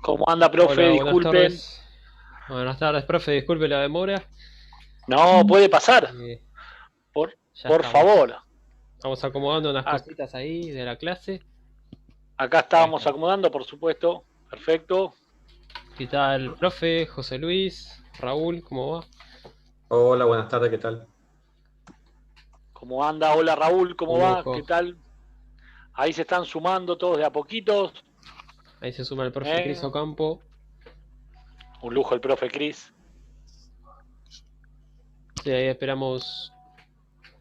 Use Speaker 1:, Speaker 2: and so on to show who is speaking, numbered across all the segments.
Speaker 1: ¿Cómo anda, profe?
Speaker 2: Hola, buenas
Speaker 1: Disculpen.
Speaker 2: tardes. Buenas tardes, profe. Disculpe la demora.
Speaker 1: No, puede pasar.
Speaker 2: Eh,
Speaker 1: Por,
Speaker 2: ya
Speaker 1: por favor.
Speaker 2: estamos acomodando unas
Speaker 1: Ac-
Speaker 2: cositas ahí de la clase.
Speaker 1: Acá estábamos
Speaker 2: Bueno,
Speaker 1: acomodando, por supuesto. Perfecto.
Speaker 2: ¿qué tal, profe? José Luis, Raúl, ¿cómo va?
Speaker 3: Hola, buenas tardes, ¿qué tal?
Speaker 1: ¿Cómo anda? Hola, Raúl. ¿Cómo
Speaker 2: Un
Speaker 1: va?
Speaker 2: lujo.
Speaker 1: ¿Qué tal? Ahí se están sumando todos de a poquitos.
Speaker 2: Ahí se suma el profe
Speaker 1: ¿Eh?
Speaker 2: Cris Ocampo.
Speaker 1: Un lujo el profe Cris.
Speaker 2: Sí, ahí esperamos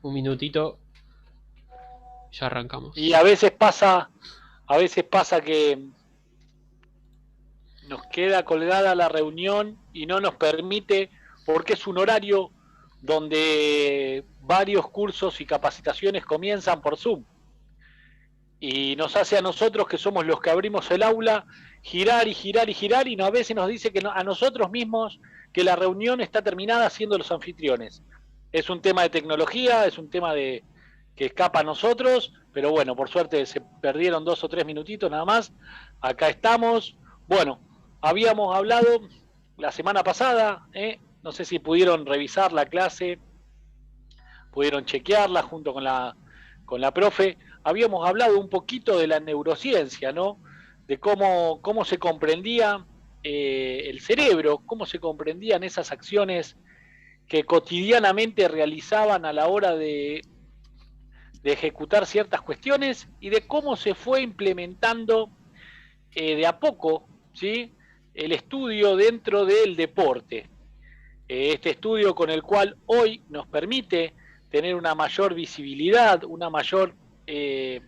Speaker 2: un minutito. Ya
Speaker 1: Y
Speaker 2: arrancamos.
Speaker 1: a veces pasa que nos queda colgada la reunión y no nos permite, porque es un horario donde varios cursos y capacitaciones comienzan por Zoom. Y nos hace a nosotros, que somos los que abrimos el aula, girar y girar y girar, y a veces nos dice que a nosotros mismos que la reunión está terminada siendo los anfitriones. Es un tema de tecnología, es un tema de que escapa a nosotros, pero bueno, por suerte se perdieron 2 o 3 minutitos nada más. Acá estamos. Bueno, habíamos hablado la semana pasada, no sé si pudieron revisar la clase, pudieron chequearla junto con la profe. Habíamos hablado un poquito de la neurociencia, ¿no? De cómo se comprendía el cerebro, cómo se comprendían esas acciones que cotidianamente realizaban a la hora de ejecutar ciertas cuestiones y de cómo se fue implementando de a poco, ¿sí? El estudio dentro del deporte. Este estudio con el cual hoy nos permite tener una mayor visibilidad, una mayor eh,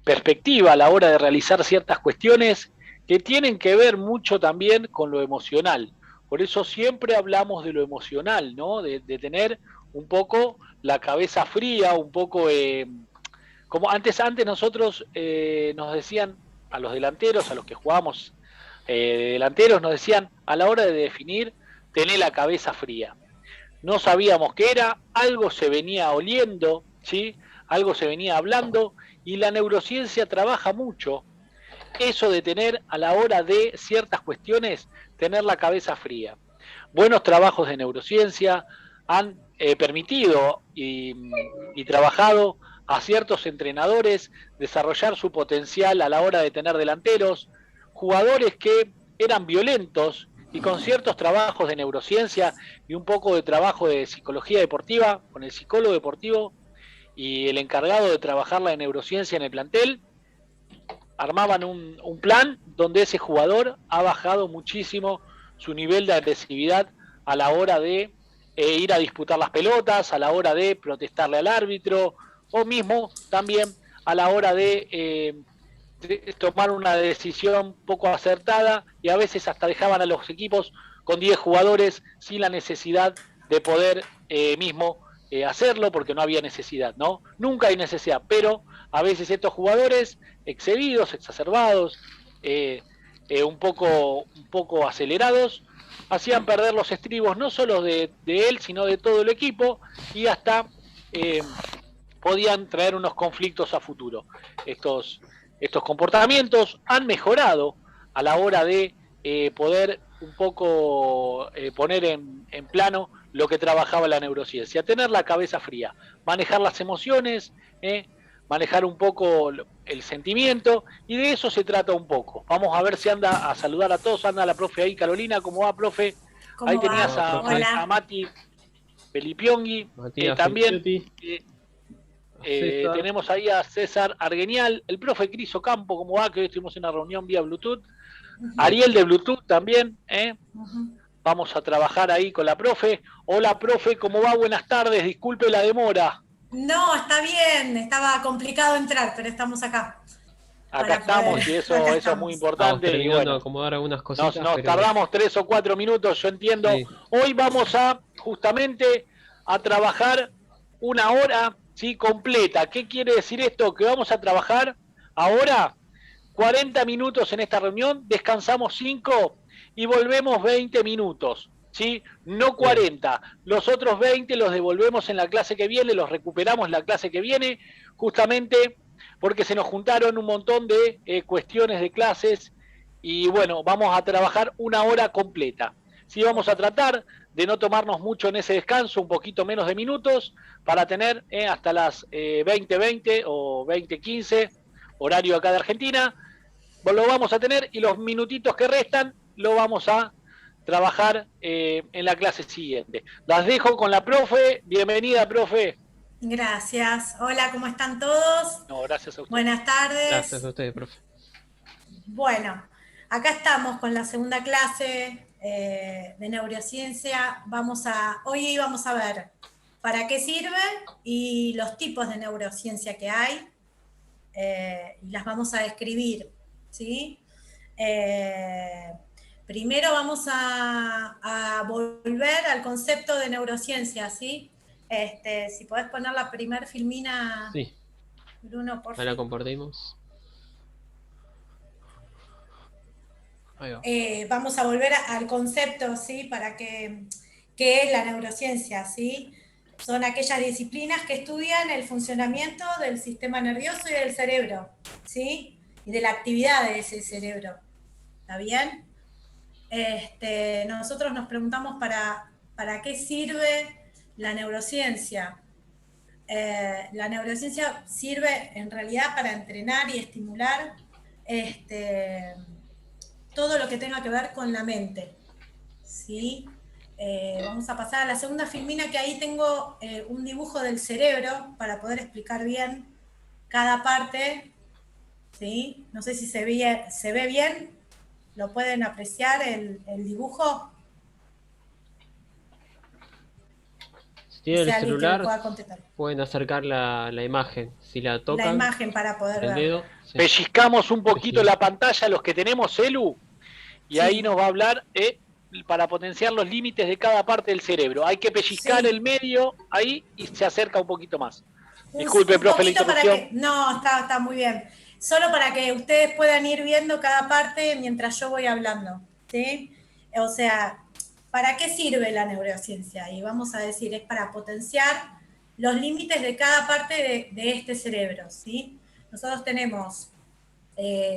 Speaker 1: perspectiva a la hora de realizar ciertas cuestiones que tienen que ver mucho también con lo emocional. Por eso siempre hablamos de lo emocional, ¿no? De tener un poco la cabeza fría, un poco como antes nosotros nos decían a los delanteros, a los que jugábamos delanteros, nos decían a la hora de definir, tener la cabeza fría. No sabíamos qué era, algo se venía oliendo, ¿sí? Algo se venía hablando, y la neurociencia trabaja mucho eso de tener a la hora de ciertas cuestiones, tener la cabeza fría. Buenos trabajos de neurociencia han permitido y trabajado a ciertos entrenadores desarrollar su potencial a la hora de tener delanteros, jugadores que eran violentos y con ciertos trabajos de neurociencia y un poco de trabajo de psicología deportiva, con el psicólogo deportivo y el encargado de trabajar la neurociencia en el plantel, armaban un plan donde ese jugador ha bajado muchísimo su nivel de agresividad a la hora de ir a disputar las pelotas, a la hora de protestarle al árbitro, o mismo también a la hora de tomar una decisión poco acertada, y a veces hasta dejaban a los equipos con 10 jugadores sin la necesidad de poder mismo hacerlo, porque no había necesidad, ¿no? Nunca hay necesidad, pero a veces estos jugadores excedidos, exacerbados, un poco acelerados, hacían perder los estribos no solo de él, sino de todo el equipo, y hasta eh, podían traer unos conflictos a futuro. Estos comportamientos han mejorado a la hora de poder un poco poner en plano lo que trabajaba la neurociencia, tener la cabeza fría, manejar las emociones, manejar un poco el sentimiento, y de eso se trata un poco. Vamos a ver si anda a saludar a todos. Anda la profe ahí, Carolina. ¿Cómo va, profe? Ahí
Speaker 4: ¿Cómo
Speaker 2: ¿Cómo
Speaker 1: tenías
Speaker 4: va?
Speaker 2: va, profe?
Speaker 1: a
Speaker 4: Hola.
Speaker 1: Mati Pelipiongi,
Speaker 2: Matías
Speaker 1: también
Speaker 2: Filipiotti. A César.
Speaker 1: tenemos ahí a César Argueñal, el profe Cris Ocampo, ¿cómo va? Que hoy estuvimos en una reunión vía Bluetooth. Ariel de Bluetooth también, Vamos a trabajar ahí con la profe. Hola, profe, ¿cómo va? Buenas tardes, disculpe la demora.
Speaker 4: No, está bien, estaba complicado entrar, pero estamos acá
Speaker 1: Acá
Speaker 4: para poder.
Speaker 1: estamos y
Speaker 4: Acá
Speaker 1: eso es muy
Speaker 4: estamos.
Speaker 2: Estamos
Speaker 1: importante, y
Speaker 2: terminando de
Speaker 1: bueno,
Speaker 2: acomodar algunas
Speaker 1: nos,
Speaker 2: cositas,
Speaker 1: nos
Speaker 2: pero
Speaker 1: tardamos 3 o 4 minutos, yo entiendo.
Speaker 2: sí.
Speaker 1: Hoy vamos a justamente a trabajar una hora, ¿sí? Completa. ¿Qué quiere decir esto? Que vamos a trabajar ahora 40 minutos en esta reunión, descansamos 5 y volvemos 20 minutos, ¿sí? No
Speaker 2: Bien.
Speaker 1: 40. Los otros 20 los devolvemos en la clase que viene, los recuperamos la clase que viene, justamente porque se nos juntaron un montón de cuestiones de clases y bueno, vamos a trabajar 1 hora completa. Sí, vamos a tratar de no tomarnos mucho en ese descanso, un poquito menos de minutos, para tener hasta las 20:20 o 20:15, horario acá de Argentina, lo vamos a tener y los minutitos que restan lo vamos a trabajar en la clase siguiente. Las dejo con la profe. Bienvenida, profe.
Speaker 4: Gracias. Hola, ¿cómo están todos?
Speaker 1: No, gracias a usted.
Speaker 4: Buenas tardes.
Speaker 2: Gracias a ustedes, profe.
Speaker 4: Bueno, acá estamos con la segunda clase de neurociencia. Hoy vamos a ver para qué sirve y los tipos de neurociencia que hay. Y las vamos a describir, ¿sí? Primero vamos a volver al concepto de neurociencia, ¿sí? Si podés poner la primer filmina,
Speaker 2: Sí.
Speaker 4: Bruno, por favor.
Speaker 2: Ahora compartimos. Ahí va.
Speaker 4: Vamos a volver al concepto, ¿sí? Para qué es la neurociencia, ¿sí? Son aquellas disciplinas que estudian el funcionamiento del sistema nervioso y del cerebro, ¿sí? Y de la actividad de ese cerebro, ¿está bien? Nosotros nos preguntamos para qué sirve la neurociencia. La neurociencia sirve en realidad para entrenar y estimular todo lo que tenga que ver con la mente, ¿sí? Vamos a pasar a la segunda filmina, que ahí tengo un dibujo del cerebro para poder explicar bien cada parte, ¿sí? No sé si se ve bien, ¿lo pueden apreciar el dibujo?
Speaker 2: Si tienen
Speaker 4: Si
Speaker 2: el
Speaker 4: alguien que me
Speaker 2: celular,
Speaker 4: pueda contestar.
Speaker 2: pueden acercar la imagen. Si la tocan,
Speaker 4: La imagen para poder
Speaker 2: el
Speaker 4: ver.
Speaker 2: dedo, sí.
Speaker 1: Pellizcamos un poquito la pantalla, los que tenemos celu, y
Speaker 4: Sí.
Speaker 1: ahí nos va a hablar para potenciar los límites de cada parte del cerebro. Hay que pellizcar
Speaker 4: Sí.
Speaker 1: el medio ahí y se acerca un poquito más. Disculpe, profe, la interrupción.
Speaker 4: No, está muy bien. Solo para que ustedes puedan ir viendo cada parte mientras yo voy hablando, ¿sí? O sea, ¿para qué sirve la neurociencia? Y vamos a decir, es para potenciar los límites de cada parte de este cerebro, ¿sí? Nosotros tenemos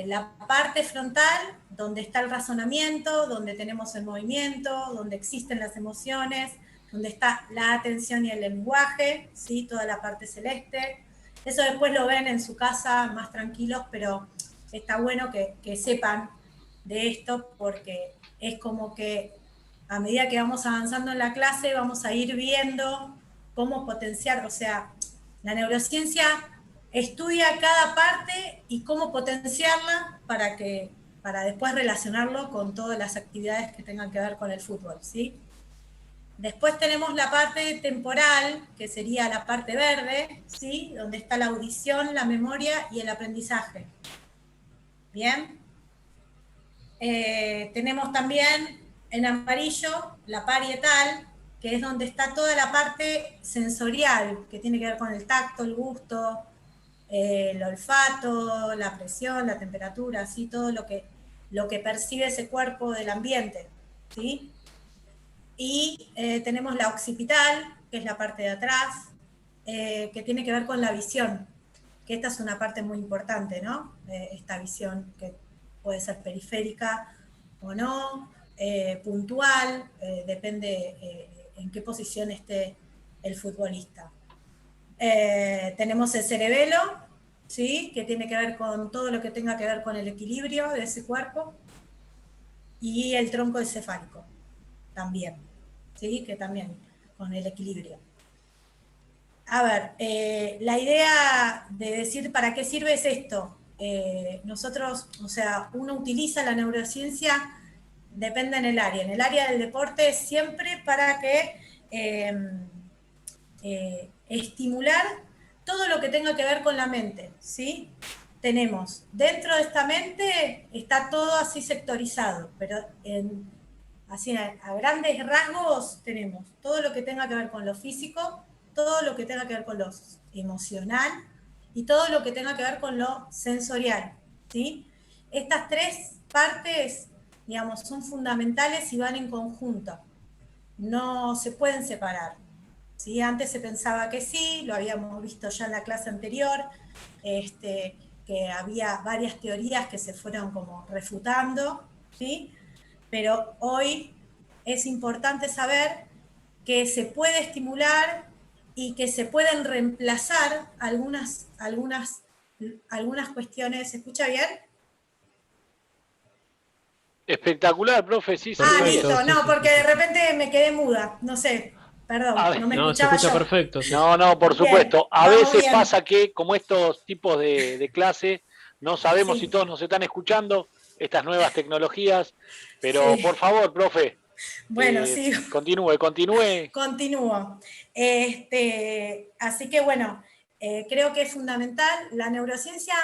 Speaker 4: la parte frontal, donde está el razonamiento, donde tenemos el movimiento, donde existen las emociones, donde está la atención y el lenguaje, ¿sí? Toda la parte celeste. Eso después lo ven en su casa más tranquilos, pero está bueno que sepan de esto, porque es como que a medida que vamos avanzando en la clase vamos a ir viendo cómo potenciar, o sea, la neurociencia estudia cada parte y cómo potenciarla para después relacionarlo con todas las actividades que tengan que ver con el fútbol, ¿sí? Después tenemos la parte temporal, que sería la parte verde, ¿sí? Donde está la audición, la memoria y el aprendizaje. ¿Bien? Tenemos también en amarillo la parietal, que es donde está toda la parte sensorial, que tiene que ver con el tacto, el gusto, el olfato, la presión, la temperatura, ¿sí? Todo lo que percibe ese cuerpo del ambiente, ¿sí? Y tenemos la occipital, que es la parte de atrás, que tiene que ver con la visión, que esta es una parte muy importante, ¿no? Esta visión que puede ser periférica o no, puntual, depende en qué posición esté el futbolista. Tenemos el cerebelo, ¿sí? Que tiene que ver con todo lo que tenga que ver con el equilibrio de ese cuerpo, y el tronco encefálico también, ¿sí? Que también con el equilibrio. A ver, la idea de decir para qué sirve es esto. Nosotros, o sea, uno utiliza la neurociencia, depende en el área. En el área del deporte siempre para que estimular todo lo que tenga que ver con la mente, ¿sí? Tenemos, dentro de esta mente está todo así sectorizado, pero así a grandes rasgos tenemos todo lo que tenga que ver con lo físico, todo lo que tenga que ver con lo emocional y todo lo que tenga que ver con lo sensorial, ¿sí? Estas tres partes, digamos, son fundamentales y van en conjunto. No se pueden separar, ¿sí? Antes se pensaba que sí, lo habíamos visto ya en la clase anterior, que había varias teorías que se fueron como refutando, ¿sí? Pero hoy es importante saber que se puede estimular y que se pueden reemplazar algunas cuestiones. ¿Se escucha bien?
Speaker 1: Espectacular, profe, sí, se ve bien.
Speaker 2: Perfecto,
Speaker 4: Listo,
Speaker 2: sí,
Speaker 4: no,
Speaker 2: sí,
Speaker 4: porque
Speaker 2: sí,
Speaker 4: de
Speaker 2: sí.
Speaker 4: repente me quedé muda, no sé, perdón,
Speaker 1: A ver,
Speaker 4: no me
Speaker 2: No, se
Speaker 4: escuchaba
Speaker 2: escucha
Speaker 4: yo.
Speaker 2: perfecto, sí, sí.
Speaker 1: no, no, por
Speaker 4: Bien,
Speaker 1: supuesto. A
Speaker 4: vamos
Speaker 1: veces
Speaker 4: bien,
Speaker 1: pasa que, como estos tipos de clase, no sabemos si
Speaker 4: sí,
Speaker 1: todos nos están escuchando, estas nuevas tecnologías, pero por
Speaker 4: sí.
Speaker 1: favor, profe,
Speaker 4: Bueno, sí,
Speaker 1: continúe.
Speaker 4: continúo. Así que bueno, creo que es fundamental. La neurociencia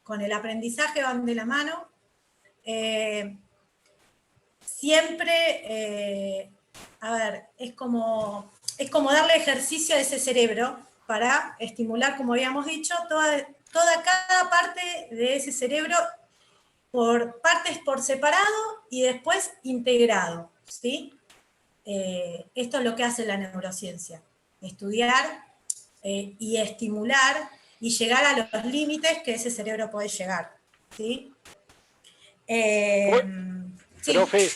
Speaker 4: con el aprendizaje van de la mano. Eh, siempre, a ver, es como darle ejercicio a ese cerebro para estimular, como habíamos dicho, cada parte de ese cerebro por partes por separado y después integrado, ¿sí? Esto es lo que hace la neurociencia, estudiar y estimular y llegar a los límites que ese cerebro puede llegar, ¿sí? Eh, sí,
Speaker 1: Profe,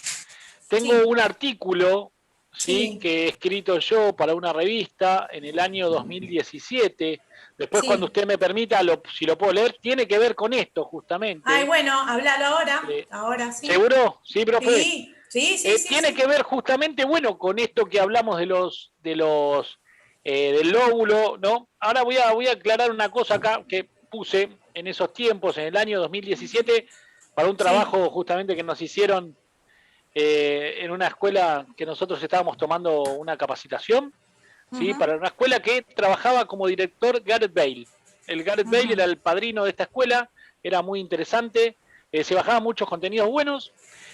Speaker 1: tengo
Speaker 4: sí,
Speaker 1: un artículo, ¿sí?,
Speaker 4: sí,
Speaker 1: que he escrito yo para una revista en el año 2017. Después, cuando
Speaker 4: sí.
Speaker 1: usted me permita, si lo puedo leer, tiene que ver con esto
Speaker 4: Ay,
Speaker 1: justamente.
Speaker 4: bueno, háblalo ahora,
Speaker 1: Eh,
Speaker 4: ahora sí.
Speaker 1: ¿Seguro? Sí, profe.
Speaker 4: Sí, sí, sí, sí,
Speaker 1: Tiene que
Speaker 4: sí.
Speaker 1: ver justamente, bueno, con esto que hablamos del lóbulo, ¿no? Ahora voy a aclarar una cosa acá que puse en esos tiempos, en el año 2017, para un
Speaker 4: Sí.
Speaker 1: trabajo justamente que nos hicieron en una escuela que nosotros estábamos tomando una capacitación, ¿sí?
Speaker 4: Ujú,
Speaker 1: Para una escuela que trabajaba como director Gareth Bale. El Gareth Bale
Speaker 4: ujú.
Speaker 1: era el padrino de esta escuela, era muy interesante, se bajaban muchos contenidos buenos.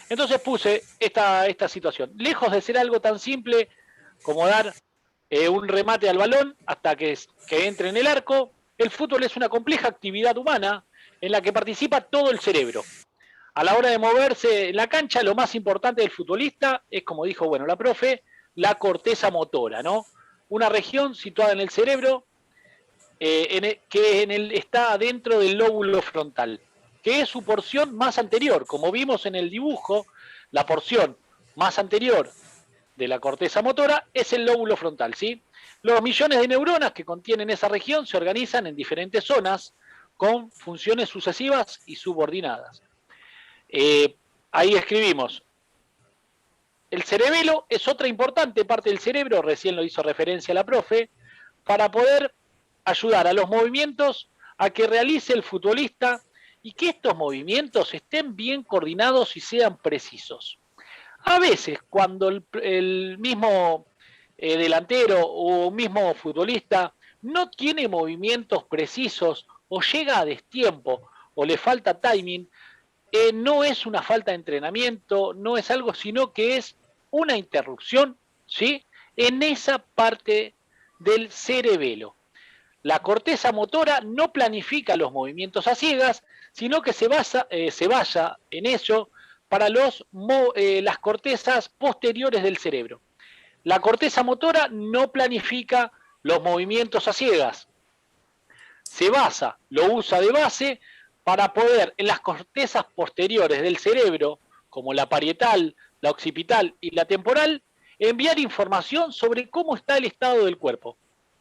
Speaker 1: Entonces puse esta situación. Lejos de ser algo tan simple como dar un remate al balón hasta que entre en el arco, el fútbol es una compleja actividad humana en la que participa todo el cerebro. A la hora de moverse en la cancha, lo más importante del futbolista es, como dijo, bueno, la profe, la corteza motora, ¿no? Una región situada en el cerebro que está dentro del lóbulo frontal, que es su porción más anterior. Como vimos en el dibujo, la porción más anterior de la corteza motora es el lóbulo frontal, ¿sí? Los millones de neuronas que contienen esa región se organizan en diferentes zonas con funciones sucesivas y subordinadas. Eh, Ahí escribimos. El cerebelo es otra importante parte del cerebro, recién lo hizo referencia la profe, para poder ayudar a los movimientos a que realice el futbolista y que estos movimientos estén bien coordinados y sean precisos. A veces, cuando el mismo delantero o mismo futbolista no tiene movimientos precisos o llega a destiempo o le falta timing, no es una falta de entrenamiento, no es algo, sino que es una interrupción, ¿sí? En esa parte del cerebelo. La corteza motora no planifica los movimientos a ciegas, sino que se basa en ello para las cortezas posteriores del cerebro. La corteza motora no planifica los movimientos a ciegas, lo usa de base para poder en las cortezas posteriores del cerebro, como la parietal, la occipital y la temporal, enviar información sobre cómo está el estado del cuerpo,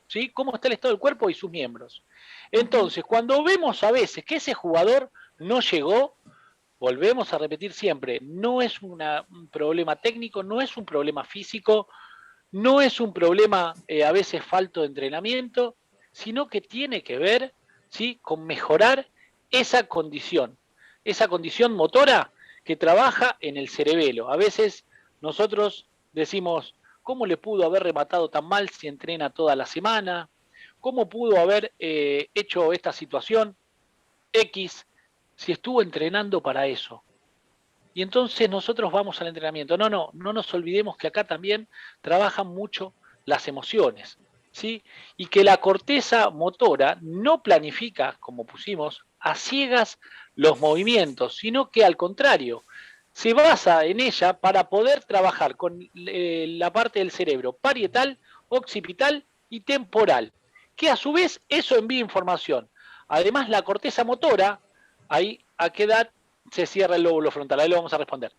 Speaker 1: ¿sí? Cómo está el estado del cuerpo y sus miembros. Entonces, cuando vemos a veces que ese jugador no llegó, volvemos a repetir siempre, no es un problema técnico, no es un problema físico, no es un problema a veces falto de entrenamiento, sino que tiene que ver, ¿sí?, con mejorar esa condición motora que trabaja en el cerebelo. A veces nosotros decimos, ¿cómo le pudo haber rematado tan mal si entrena toda la semana? ¿Cómo pudo haber hecho esta situación X si estuvo entrenando para eso? Y entonces nosotros vamos al entrenamiento. No nos olvidemos que acá también trabajan mucho las emociones, ¿sí? Y que la corteza motora no planifica, como pusimos, a ciegas los movimientos, sino que al contrario, se basa en ella para poder trabajar con la parte del cerebro parietal, occipital y temporal, que a su vez eso envía información Además, la corteza motora, ahí a qué edad se cierra el lóbulo frontal, ahí lo vamos a responder.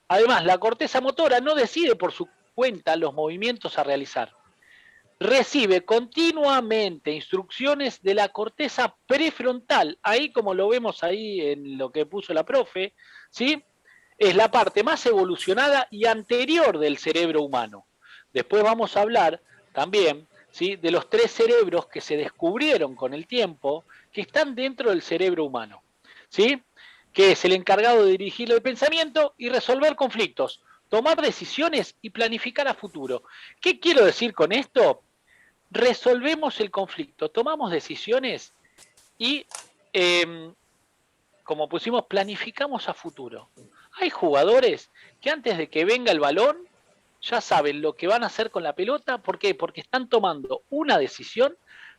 Speaker 1: Además, la corteza motora no decide por su cuenta los movimientos a realizar. Recibe continuamente instrucciones de la corteza prefrontal, ahí como lo vemos ahí en lo que puso la profe, ¿sí? Es la parte más evolucionada y anterior del cerebro humano. Después vamos a hablar también, ¿sí?, de los 3 cerebros que se descubrieron con el tiempo, que están dentro del cerebro humano, ¿sí?, que es el encargado de dirigir el pensamiento y resolver conflictos, tomar decisiones y planificar a futuro. ¿Qué quiero decir con esto? Resolvemos el conflicto, tomamos decisiones y, como pusimos, planificamos a futuro. Hay jugadores que antes de que venga el balón ya saben lo que van a hacer con la pelota. ¿Por qué? Porque están tomando una decisión,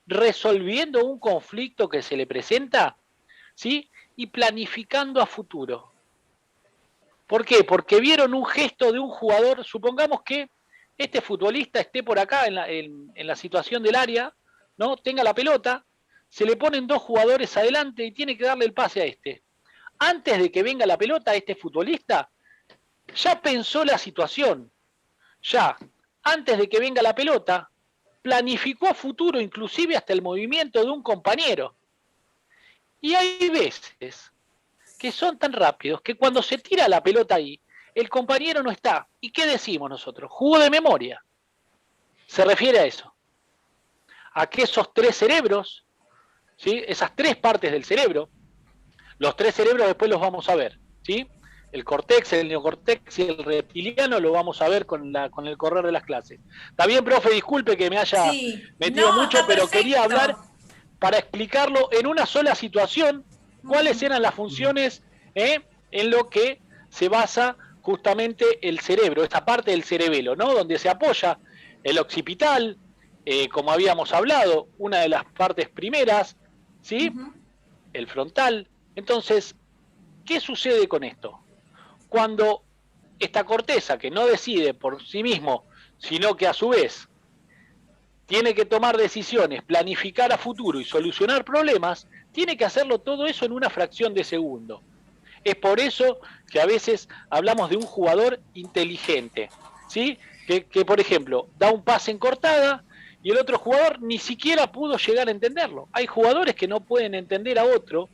Speaker 1: resolviendo un conflicto que se le presenta, ¿sí?, y planificando a futuro. ¿Por qué? Porque vieron un gesto de un jugador. Supongamos que este futbolista esté por acá en la situación del área, ¿no?, tenga la pelota, se le ponen 2 jugadores adelante y tiene que darle el pase a este. Antes de que venga la pelota, este futbolista ya pensó la situación. Ya, antes de que venga la pelota, planificó a futuro, inclusive hasta el movimiento de un compañero. Y hay veces que son tan rápidos que cuando se tira la pelota ahí, el compañero no está. ¿Y qué decimos nosotros? Jugó de memoria. Se refiere a eso. A que esos 3 cerebros, ¿sí?, esas 3 partes del cerebro, los 3 cerebros después los vamos a ver, ¿sí? El cortex, el neocortex y el reptiliano lo vamos a ver con el correr de las clases. Está bien, profe, disculpe que me haya metido mucho, pero quería hablar para explicarlo en una sola situación, cuáles eran las funciones en lo que se basa justamente el cerebro, esta parte del cerebelo, ¿no?, donde se apoya el occipital, como habíamos hablado, una de las partes primeras, ¿sí? El frontal. Entonces, ¿qué sucede con esto? Cuando esta corteza, que no decide por sí mismo, sino que a su vez tiene que tomar decisiones, planificar a futuro y solucionar problemas, tiene que hacerlo todo eso en una fracción de segundo. Es por eso que a veces hablamos de un jugador inteligente, ¿sí? Que por ejemplo, da un pase en cortada y el otro jugador ni siquiera pudo llegar a entenderlo. Hay jugadores que no pueden entender a otro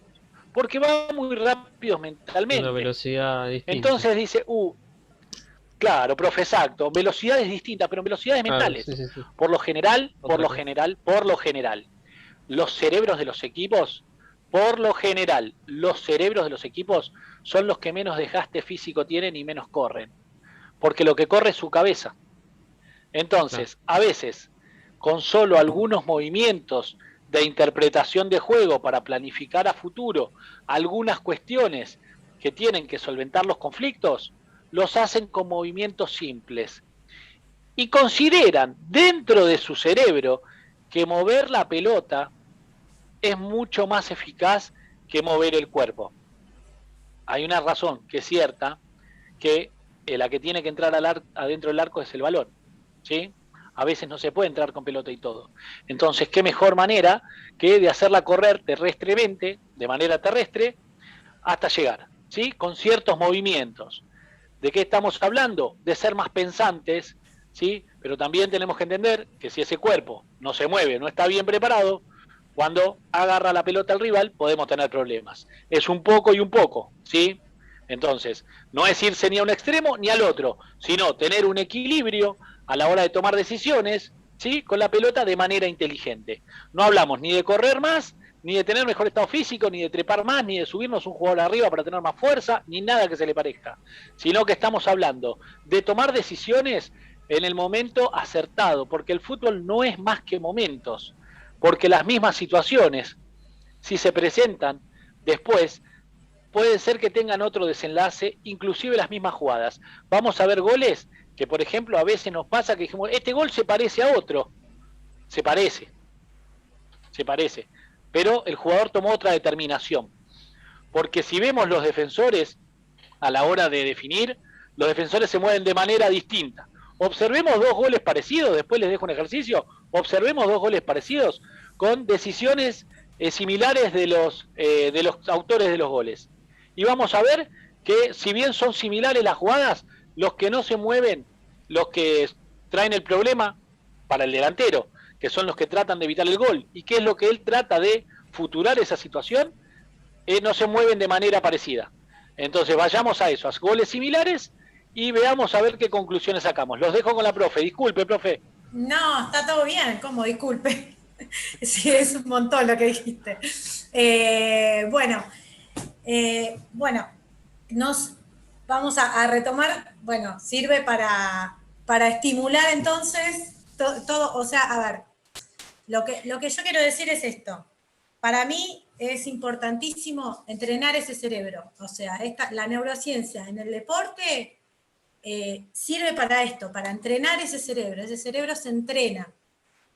Speaker 1: porque van muy rápidos mentalmente.
Speaker 2: Una velocidad distinta.
Speaker 1: Entonces dice, claro, profe, exacto, velocidades distintas, pero velocidades mentales.
Speaker 2: Sí.
Speaker 1: Por lo general, los cerebros de los equipos, son los que menos desgaste físico tienen y menos corren. Porque lo que corre es su cabeza. Entonces, a veces, con solo algunos movimientos de interpretación de juego para planificar a futuro algunas cuestiones que tienen que solventar los conflictos, los hacen con movimientos simples. Y consideran dentro de su cerebro que mover la pelota es mucho más eficaz que mover el cuerpo. Hay una razón que es cierta, que la que tiene que entrar adentro del arco es el balón, ¿sí? A veces no se puede entrar con pelota y todo. Entonces, ¿qué mejor manera que de hacerla correr terrestremente, de manera terrestre, hasta llegar, ¿sí?, con ciertos movimientos? ¿De qué estamos hablando? De ser más pensantes, ¿sí? Pero también tenemos que entender que si ese cuerpo no se mueve, no está bien preparado, cuando agarra la pelota al rival podemos tener problemas. Es un poco y un poco, ¿sí? Entonces, no es irse ni a un extremo ni al otro, sino tener un equilibrio a la hora de tomar decisiones, ¿sí?, con la pelota de manera inteligente. No hablamos ni de correr más, ni de tener mejor estado físico, ni de trepar más, ni de subirnos un jugador arriba para tener más fuerza, ni nada que se le parezca, sino que estamos hablando de tomar decisiones en el momento acertado, porque el fútbol no es más que momentos, porque las mismas situaciones, si se presentan después, puede ser que tengan otro desenlace, inclusive las mismas jugadas. Vamos a ver goles que, por ejemplo, a veces nos pasa que dijimos, este gol se parece a otro. Se parece, pero el jugador tomó otra determinación. Porque si vemos los defensores, a la hora de definir, los defensores se mueven de manera distinta. Observemos 2 goles parecidos, después les dejo un ejercicio, observemos 2 goles parecidos con decisiones similares de los autores de los goles. Y vamos a ver que si bien son similares las jugadas, los que no se mueven, los que traen el problema para el delantero, que son los que tratan de evitar el gol, y qué es lo que él trata de futurar esa situación, no se mueven de manera parecida. Entonces vayamos a eso, a goles similares, y veamos a ver qué conclusiones sacamos. Los dejo con la profe. Disculpe, profe.
Speaker 4: No, está todo bien, ¿cómo? Disculpe. Sí, es un montón lo que dijiste. Bueno, nos vamos a retomar, bueno, sirve para estimular entonces todo, o sea, a ver, lo que yo quiero decir es esto. Para mí es importantísimo entrenar ese cerebro, o sea, la neurociencia en el deporte sirve para esto, para entrenar ese cerebro se entrena.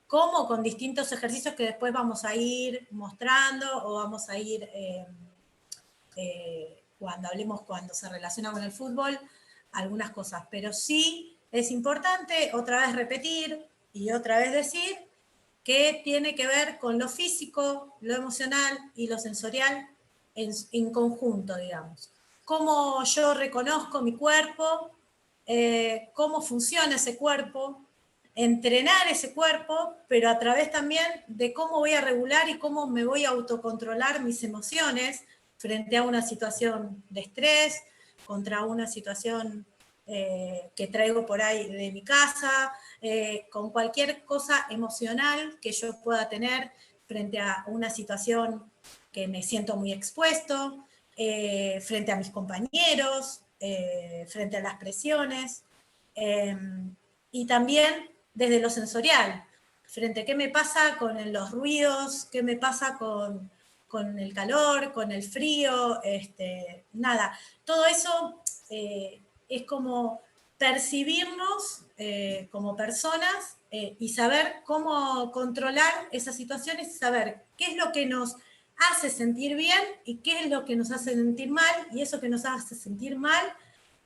Speaker 4: ¿Cómo? Con distintos ejercicios que después vamos a ir mostrando o vamos a ir cuando se relaciona con el fútbol, algunas cosas. Pero sí es importante otra vez repetir y otra vez decir que tiene que ver con lo físico, lo emocional y lo sensorial en conjunto, digamos. Cómo yo reconozco mi cuerpo, cómo funciona ese cuerpo, entrenar ese cuerpo, pero a través también de cómo voy a regular y cómo me voy a autocontrolar mis emociones frente a una situación de estrés, contra una situación que traigo por ahí de mi casa, con cualquier cosa emocional que yo pueda tener frente a una situación que me siento muy expuesto, frente a mis compañeros, frente a las presiones, y también desde lo sensorial, frente a qué me pasa con los ruidos, qué me pasa con el calor, con el frío, nada. Todo eso es como percibirnos como personas y saber cómo controlar esas situaciones y saber qué es lo que nos hace sentir bien y qué es lo que nos hace sentir mal, y eso que nos hace sentir mal,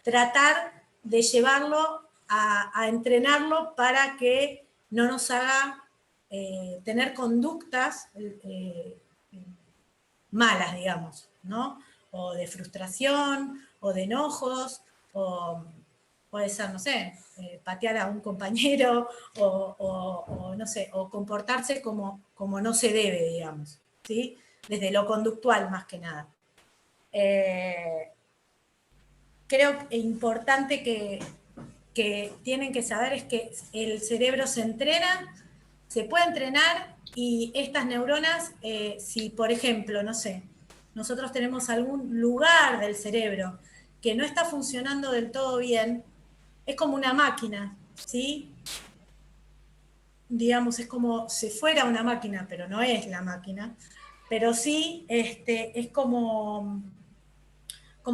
Speaker 4: tratar de llevarlo a entrenarlo para que no nos haga tener conductas malas, digamos, ¿no? O de frustración, o de enojos, o puede ser, no sé, patear a un compañero, o no sé, o comportarse como no se debe, digamos, ¿sí? Desde lo conductual más que nada. Creo que importante que tienen que saber es que el cerebro se entrena, se puede entrenar, y estas neuronas, si por ejemplo, no sé, nosotros tenemos algún lugar del cerebro que no está funcionando del todo bien, es como una máquina, ¿sí? Digamos, es como si fuera una máquina, pero no es la máquina, pero sí es como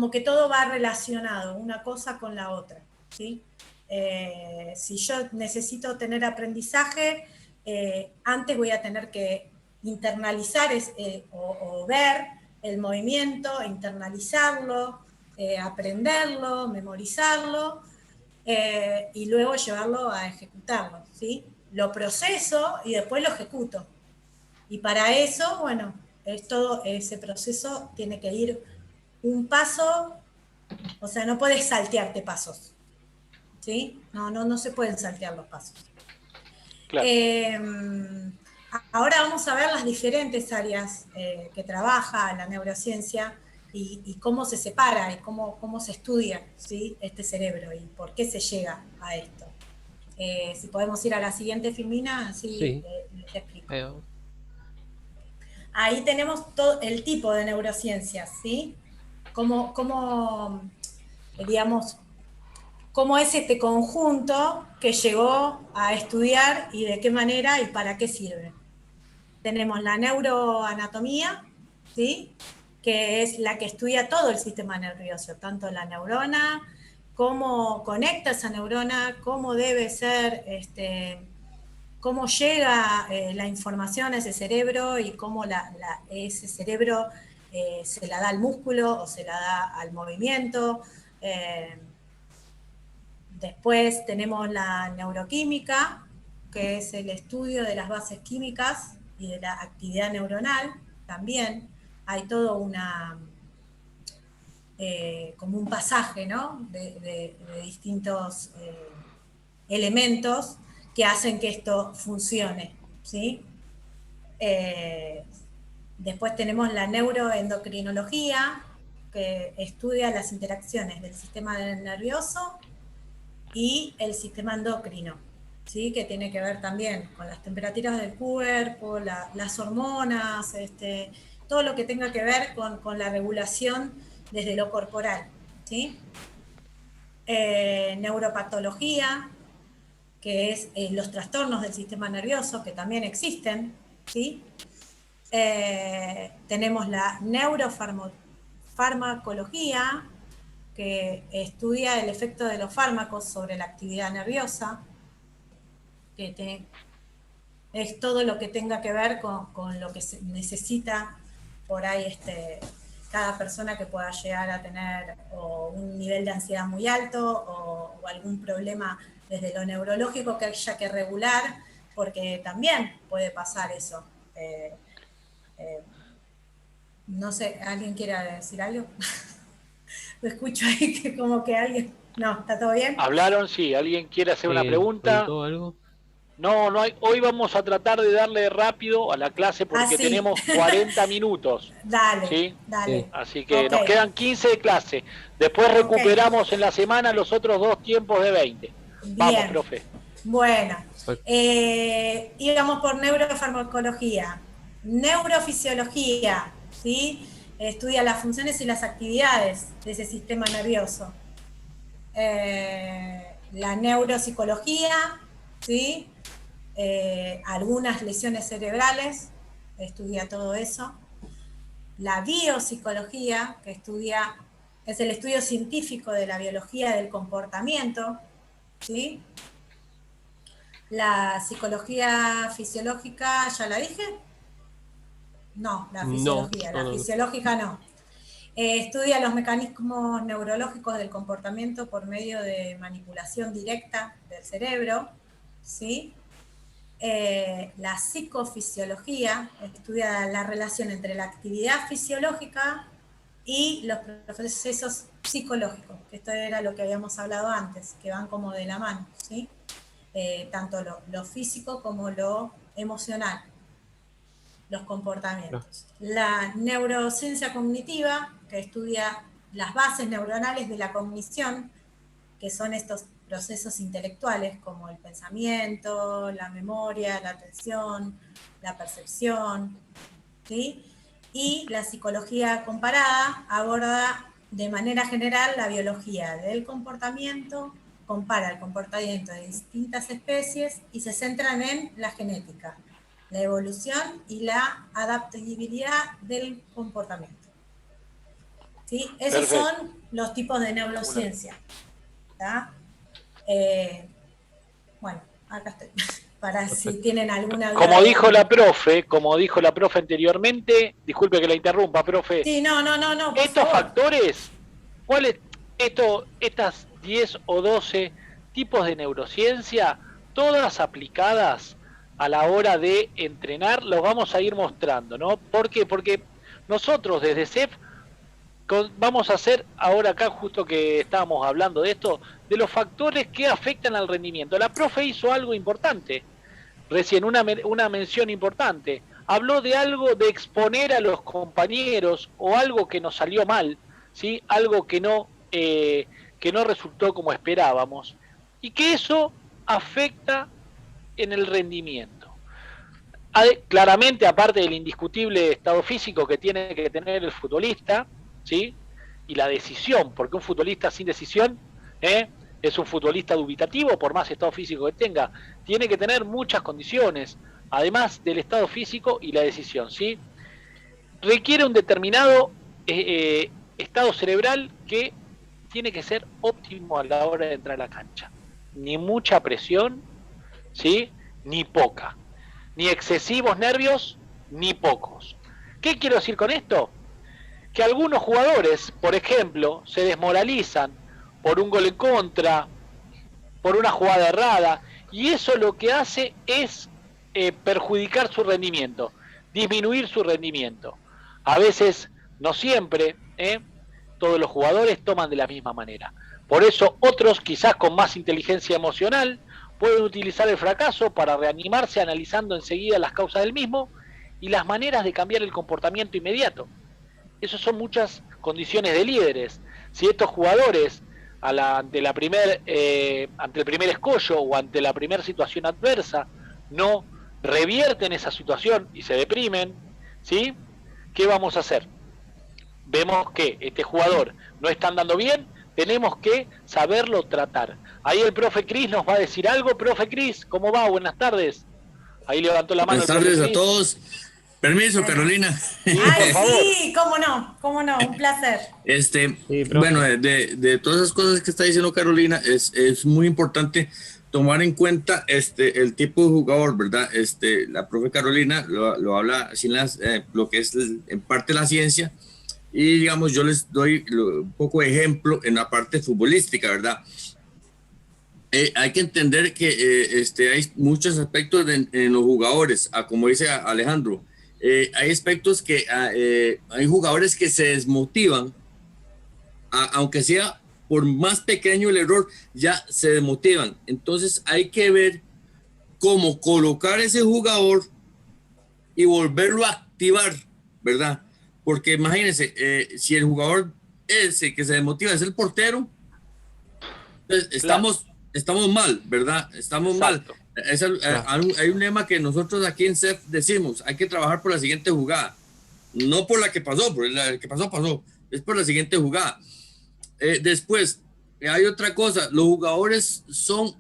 Speaker 4: que todo va relacionado, una cosa con la otra, ¿sí? Si yo necesito tener aprendizaje, antes voy a tener que internalizar o ver el movimiento, internalizarlo, aprenderlo, memorizarlo, y luego llevarlo a ejecutarlo, ¿sí? Lo proceso y después lo ejecuto. Y para eso, bueno, todo ese proceso tiene que ir un paso, o sea, no puedes saltearte pasos, ¿sí? No se pueden saltear los pasos.
Speaker 1: Claro.
Speaker 4: Ahora vamos a ver las diferentes áreas que trabaja la neurociencia y cómo se separa y cómo se estudia, ¿sí? Este cerebro y por qué se llega a esto. Si podemos ir a la siguiente, Filmina, así
Speaker 2: Sí.
Speaker 4: les explico.
Speaker 2: Ahí va.
Speaker 4: Ahí tenemos todo el tipo de neurociencias, ¿sí? Digamos, cómo es este conjunto que llegó a estudiar y de qué manera y para qué sirve. Tenemos la neuroanatomía, ¿sí? Que es la que estudia todo el sistema nervioso, tanto la neurona, cómo conecta esa neurona, cómo debe ser, cómo llega la información a ese cerebro y cómo ese cerebro se la da al músculo o se la da al movimiento. Después tenemos la neuroquímica, que es el estudio de las bases químicas y de la actividad neuronal, también hay todo como un pasaje, ¿no? de distintos elementos que hacen que esto funcione, ¿sí? Después tenemos la neuroendocrinología, que estudia las interacciones del sistema nervioso y el sistema endocrino, ¿sí? Que tiene que ver también con las temperaturas del cuerpo, las hormonas, todo lo que tenga que ver con la regulación desde lo corporal, ¿sí? Neuropatología, que es los trastornos del sistema nervioso, que también existen, ¿sí? Tenemos la neurofarmacología, que estudia el efecto de los fármacos sobre la actividad nerviosa, que es todo lo que tenga que ver con lo que se necesita por ahí cada persona que pueda llegar a tener o un nivel de ansiedad muy alto o algún problema desde lo neurológico que haya que regular, porque también puede pasar eso. No sé, ¿alguien quiere decir algo? Lo escucho ahí que como que alguien... No, ¿está todo bien?
Speaker 1: ¿Hablaron? Sí, ¿alguien quiere hacer una pregunta?
Speaker 2: ¿Faltó algo?
Speaker 1: No, no hay. Hoy vamos a tratar de darle rápido a la clase porque
Speaker 4: sí.
Speaker 1: tenemos 40 minutos.
Speaker 4: Dale,
Speaker 1: ¿sí?
Speaker 4: dale.
Speaker 1: Así que nos quedan 15 de clase. Después recuperamos en la semana los otros 2 tiempos de 20.
Speaker 4: Bien.
Speaker 1: Vamos, profe.
Speaker 4: Bueno, íbamos por neurofarmacología. Neurofisiología, ¿sí? Estudia las funciones y las actividades de ese sistema nervioso. La neuropsicología, ¿sí? Algunas lesiones cerebrales, estudia todo eso. La biopsicología, que es el estudio científico de la biología del comportamiento, ¿sí? La psicología fisiológica, ¿ya la dije? No, la fisiología, la fisiológica no. Estudia los mecanismos neurológicos del comportamiento por medio de manipulación directa del cerebro, ¿sí? La psicofisiología estudia la relación entre la actividad fisiológica y los procesos psicológicos, que esto era lo que habíamos hablado antes, que van como de la mano, ¿sí? Tanto lo físico como lo emocional, los comportamientos. La neurociencia cognitiva, que estudia las bases neuronales de la cognición, que son estos procesos intelectuales como el pensamiento, la memoria, la atención, la percepción, ¿sí? Y la psicología comparada aborda de manera general la biología del comportamiento, compara el comportamiento de distintas especies y se centran en la genética, la evolución y la adaptabilidad del comportamiento. ¿Sí? Esos son los tipos de neurociencia. ¿Tá? Bueno, acá estoy, para si tienen alguna duda.
Speaker 1: Como dijo la profe anteriormente, disculpe que la interrumpa, profe.
Speaker 4: Sí, no.
Speaker 1: Estos factores, ¿cuáles? Estas 10 o 12 tipos de neurociencia, todas aplicadas a la hora de entrenar, los vamos a ir mostrando, ¿no? ¿Por qué? Porque nosotros desde CEF vamos a hacer, ahora acá justo que estábamos hablando de esto, de los factores que afectan al rendimiento. La profe hizo algo importante, recién una mención importante. Habló de algo de exponer a los compañeros o algo que nos salió mal, ¿sí? Algo que no resultó como esperábamos y que eso afecta en el rendimiento. Claramente, aparte del indiscutible estado físico que tiene que tener el futbolista, ¿sí? Y la decisión, porque un futbolista sin decisión es un futbolista dubitativo, por más estado físico que tenga, tiene que tener muchas condiciones, además del estado físico y la decisión, ¿sí? Requiere un determinado estado cerebral que tiene que ser óptimo a la hora de entrar a la cancha. Ni mucha presión, ¿sí? Ni poca. Ni excesivos nervios, ni pocos. ¿Qué quiero decir con esto? Que algunos jugadores, por ejemplo, se desmoralizan por un gol en contra, por una jugada errada, y eso lo que hace es perjudicar su rendimiento, disminuir su rendimiento. A veces, no siempre, todos los jugadores toman de la misma manera. Por eso otros, quizás con más inteligencia emocional, pueden utilizar el fracaso para reanimarse analizando enseguida las causas del mismo y las maneras de cambiar el comportamiento inmediato. Esas son muchas condiciones de líderes. Si estos jugadores ante el primer escollo o ante la primera situación adversa no revierten esa situación y se deprimen, ¿sí? ¿Qué vamos a hacer? Vemos que este jugador no está andando bien, tenemos que saberlo tratar. Ahí el profe Cris nos va a decir algo. Profe Cris, ¿cómo va? Buenas tardes. Ahí levantó la mano.
Speaker 5: Buenas tardes a todos. Permiso, Carolina.
Speaker 4: Ay, sí, cómo no, un placer.
Speaker 2: Sí,
Speaker 5: bueno, de todas esas cosas que está diciendo Carolina, es muy importante tomar en cuenta el tipo de jugador, ¿verdad? La profe Carolina lo habla sin lo que es en parte la ciencia, y digamos, yo les doy un poco de ejemplo en la parte futbolística, ¿verdad? Hay que entender que hay muchos aspectos en los jugadores, como dice Alejandro. Hay aspectos que hay jugadores que se desmotivan, aunque sea por más pequeño el error, ya se desmotivan. Entonces hay que ver cómo colocar ese jugador y volverlo a activar, ¿verdad? Porque imagínense, si el jugador ese que se desmotiva es el portero, entonces estamos mal, ¿verdad? Estamos
Speaker 1: Exacto.
Speaker 5: mal. Hay un lema que nosotros aquí en CEF decimos: hay que trabajar por la siguiente jugada, no por la que pasó, por la que pasó, es por la siguiente jugada. Después, hay otra cosa: los jugadores son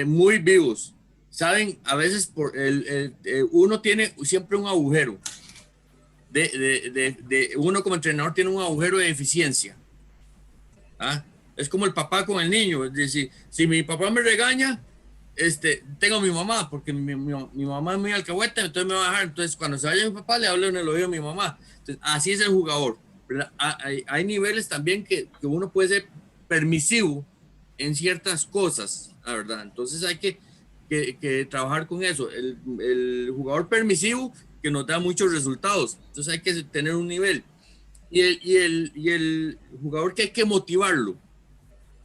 Speaker 5: muy vivos, saben, a veces uno tiene siempre un agujero, uno como entrenador tiene un agujero de eficiencia, ¿ah? Es como el papá con el niño, es decir, si mi papá me regaña, tengo a mi mamá, porque mi mamá es muy alcahueta, entonces me va a dejar. Entonces, cuando se vaya mi papá, le hablo en el oído a mi mamá. Entonces, así es el jugador, ¿verdad? Hay niveles también que uno puede ser permisivo en ciertas cosas, la verdad. Entonces, hay que trabajar con eso. El jugador permisivo que nos da muchos resultados. Entonces, hay que tener un nivel. Y el jugador que hay que motivarlo,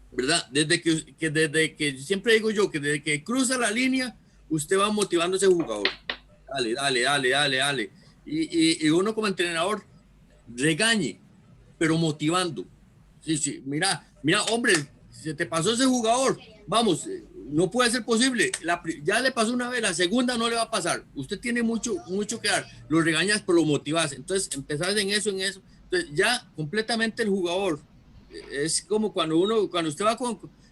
Speaker 5: ¿verdad? Desde que siempre digo yo que desde que cruza la línea, usted va motivando a ese jugador. Dale. Y uno como entrenador regañe, pero motivando. Sí, mira, hombre, se te pasó ese jugador. Vamos, no puede ser posible. Ya le pasó una vez, la segunda no le va a pasar. Usted tiene mucho que dar. Lo regañas, pero lo motivas. Entonces, empezás en eso. Entonces, ya completamente el jugador. Es como cuando usted va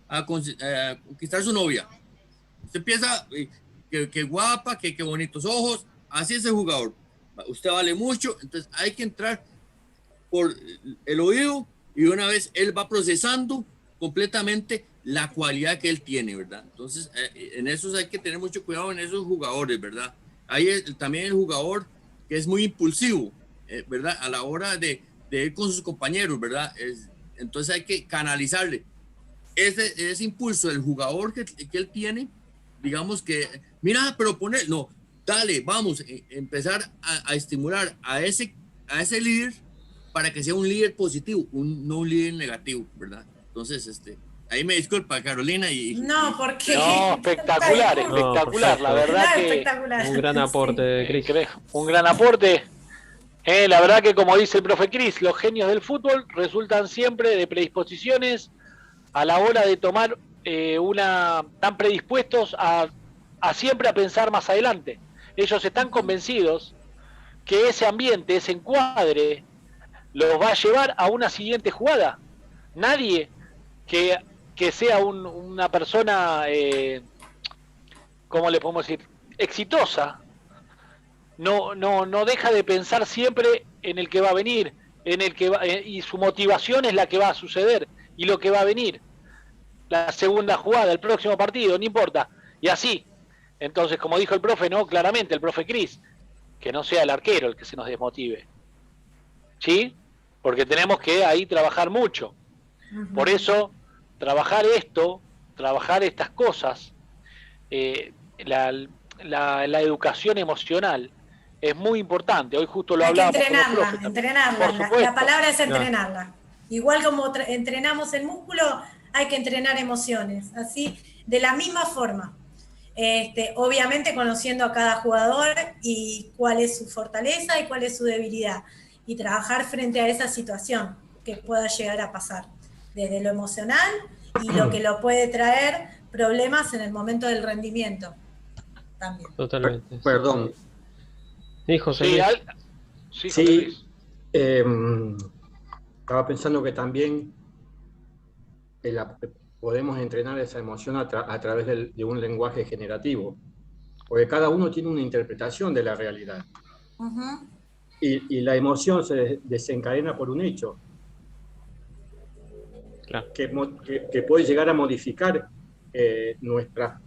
Speaker 5: a conquistar a su novia. Usted empieza, que guapa, que bonitos ojos. Así es el jugador. Usted vale mucho. Entonces, hay que entrar por el oído, y una vez él va procesando completamente la cualidad que él tiene, ¿verdad? Entonces, en eso hay que tener mucho cuidado en esos jugadores, ¿verdad? Hay también el jugador que es muy impulsivo, ¿verdad? A la hora de ir con sus compañeros, ¿verdad? Entonces hay que canalizarle ese impulso del jugador que él tiene, digamos que, mira, pero dale, vamos, empezar a estimular a ese líder para que sea un líder positivo, no un líder negativo, ¿verdad? Entonces, ahí me disculpa, Carolina.
Speaker 4: No, porque...
Speaker 1: No, espectacular, la verdad que...
Speaker 4: Espectacular.
Speaker 2: Un gran aporte, Cris.
Speaker 1: Un gran aporte. La verdad que, como dice el profe Cris, los genios del fútbol resultan siempre de predisposiciones a la hora de tomar están predispuestos a siempre a pensar más adelante. Ellos están convencidos que ese ambiente, ese encuadre, los va a llevar a una siguiente jugada. Nadie que sea una persona, ¿cómo le podemos decir?, exitosa, no deja de pensar siempre en el que va a venir, y su motivación es la que va a suceder y lo que va a venir, la segunda jugada, el próximo partido, no importa, y así. Entonces, como dijo el profe, claramente el profe Cris, que no sea el arquero el que se nos desmotive, ¿sí? Porque tenemos que ahí trabajar mucho. Por eso, trabajar estas cosas, la educación emocional es muy importante. Hoy justo lo
Speaker 4: Hay que
Speaker 1: hablábamos con los
Speaker 4: entrenarla,
Speaker 1: profes también.
Speaker 4: entrenarla.
Speaker 1: Por
Speaker 4: La
Speaker 1: supuesto.
Speaker 4: palabra es entrenarla. Igual como entrenamos el músculo, hay que entrenar emociones. Así, de la misma forma. Obviamente conociendo a cada jugador y cuál es su fortaleza y cuál es su debilidad. Y trabajar frente a esa situación que pueda llegar a pasar. Desde lo emocional y lo que lo puede traer problemas en el momento del rendimiento. También.
Speaker 2: Totalmente.
Speaker 3: Perdón.
Speaker 2: Sí, José
Speaker 1: Sí,
Speaker 2: Luis.
Speaker 1: sí, José
Speaker 3: Sí,
Speaker 1: Luis.
Speaker 3: estaba pensando que también podemos entrenar esa emoción a través de un lenguaje generativo, porque cada uno tiene una interpretación de la realidad.
Speaker 4: Uh-huh.
Speaker 3: Y la emoción se desencadena por un hecho
Speaker 2: Claro.
Speaker 3: que puede llegar a modificar nuestras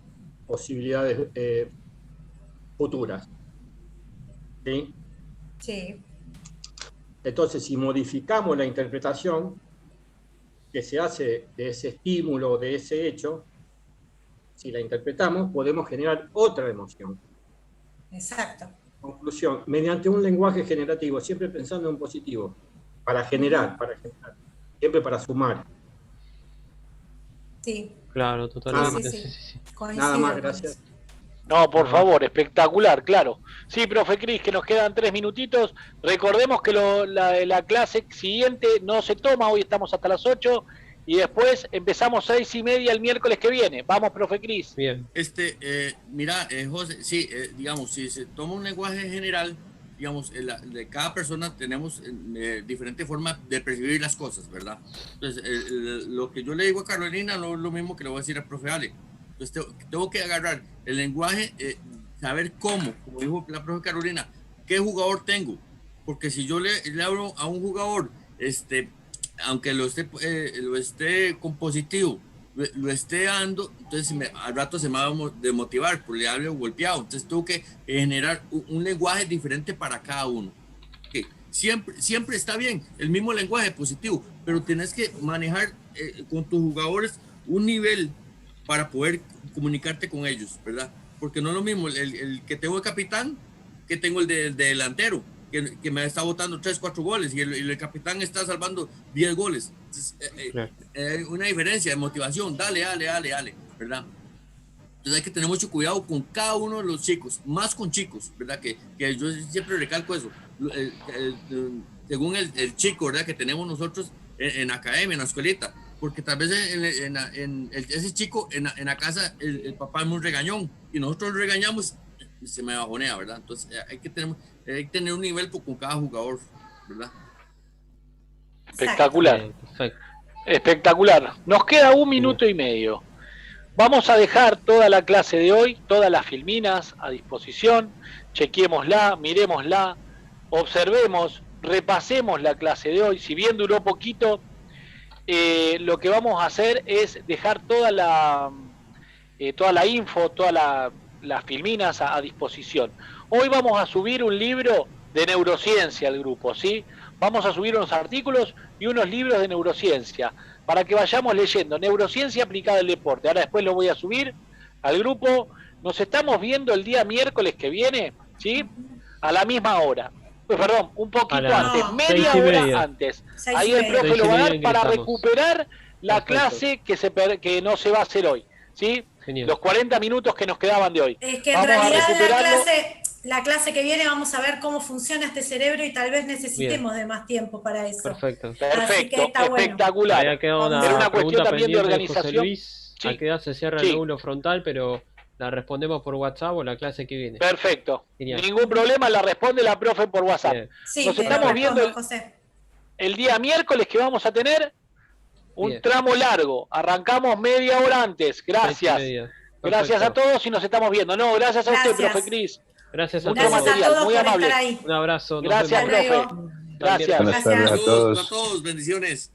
Speaker 3: posibilidades futuras. ¿Sí?
Speaker 4: Sí.
Speaker 3: Entonces, si modificamos la interpretación que se hace de ese estímulo, de ese hecho, si la interpretamos, podemos generar otra emoción.
Speaker 4: Exacto.
Speaker 3: Conclusión, mediante un lenguaje generativo, siempre pensando en positivo, para generar, siempre para sumar.
Speaker 4: Sí.
Speaker 2: Claro, totalmente.
Speaker 4: Sí.
Speaker 2: Sí.
Speaker 4: Coincido
Speaker 3: Nada más,
Speaker 4: con
Speaker 3: gracias.
Speaker 4: eso.
Speaker 1: No, por favor, espectacular, claro. Sí, profe Cris, que nos quedan 3 minutitos. Recordemos que la clase siguiente no se toma, hoy estamos hasta las 8 y después empezamos 6:30 el miércoles que viene. Vamos, profe Cris.
Speaker 2: Bien.
Speaker 5: Mira, José, sí, digamos, si se toma un lenguaje general, digamos, de cada persona tenemos diferentes formas de percibir las cosas, ¿verdad? Entonces, lo que yo le digo a Carolina no es lo mismo que le voy a decir al profe Ale. Entonces, tengo que agarrar el lenguaje, saber como dijo la profe Carolina, qué jugador tengo. Porque si yo le hablo a un jugador, aunque lo esté con positivo, lo esté dando, entonces al rato se me va a desmotivar, porque le hablo golpeado. Entonces tengo que generar un lenguaje diferente para cada uno. Okay. Siempre está bien el mismo lenguaje positivo, pero tienes que manejar con tus jugadores un nivel para poder comunicarte con ellos, ¿verdad? Porque no es lo mismo el que tengo de capitán que tengo el de delantero, que me está botando 3, 4 goles y el capitán está salvando 10 goles. Entonces,
Speaker 2: Claro.
Speaker 5: una diferencia de motivación, dale, ¿verdad? Entonces hay que tener mucho cuidado con cada uno de los chicos, más con chicos, ¿verdad? Que yo siempre recalco eso. Según el chico, ¿verdad? Que tenemos nosotros en academia, en la escuelita, porque tal vez ese chico en la casa el papá es muy regañón y nosotros lo regañamos, se me bajonea, ¿verdad? Entonces hay que tener un nivel con cada jugador, ¿verdad?
Speaker 1: Espectacular.
Speaker 2: Bien, perfecto.
Speaker 1: Espectacular. Nos queda 1 minuto y medio. Vamos a dejar toda la clase de hoy, todas las filminas a disposición. Chequémosla, miremosla, observemos, repasemos la clase de hoy. Si bien duró poquito, lo que vamos a hacer es dejar toda la info, todas las filminas a disposición. Hoy vamos a subir un libro de neurociencia al grupo, ¿sí? Vamos a subir unos artículos y unos libros de neurociencia para que vayamos leyendo neurociencia aplicada al deporte. Ahora después lo voy a subir al grupo. Nos estamos viendo el día miércoles que viene, ¿sí? A la misma hora. Pues perdón, un poquito antes, media hora antes. Ahí el profe lo va a dar para recuperar la clase que no se va a hacer hoy, ¿sí?
Speaker 2: Genial.
Speaker 1: Los 40 minutos que nos quedaban de hoy.
Speaker 4: Es que en realidad la clase que viene vamos a ver cómo funciona este cerebro y tal vez necesitemos de más tiempo para eso.
Speaker 2: Perfecto.
Speaker 1: Perfecto, espectacular.
Speaker 2: Bueno. Había quedado
Speaker 1: Era una cuestión también de
Speaker 2: organización.
Speaker 1: organización.
Speaker 2: José Luis,
Speaker 1: Sí.
Speaker 2: a qué edad se cierra el lóbulo frontal, pero la respondemos por WhatsApp o la clase que viene.
Speaker 1: Perfecto.
Speaker 2: Genial.
Speaker 1: Ningún problema, la responde la profe por WhatsApp.
Speaker 2: Bien.
Speaker 4: Sí,
Speaker 1: Nos estamos viendo
Speaker 4: José.
Speaker 1: el día miércoles que vamos a tener un
Speaker 2: Bien.
Speaker 1: tramo largo. Arrancamos media hora antes. Gracias. Gracias a todos y nos estamos viendo. No, gracias a usted, profe Cris.
Speaker 2: Gracias a
Speaker 1: Mucho
Speaker 2: todos.
Speaker 4: Gracias a
Speaker 1: material,
Speaker 4: todos
Speaker 1: muy
Speaker 4: por
Speaker 1: amable.
Speaker 4: estar ahí.
Speaker 2: Un abrazo. Nos
Speaker 1: Gracias,
Speaker 2: vemos.
Speaker 1: profe. Gracias.
Speaker 6: Buenas tardes a todos.
Speaker 5: A todos, bendiciones.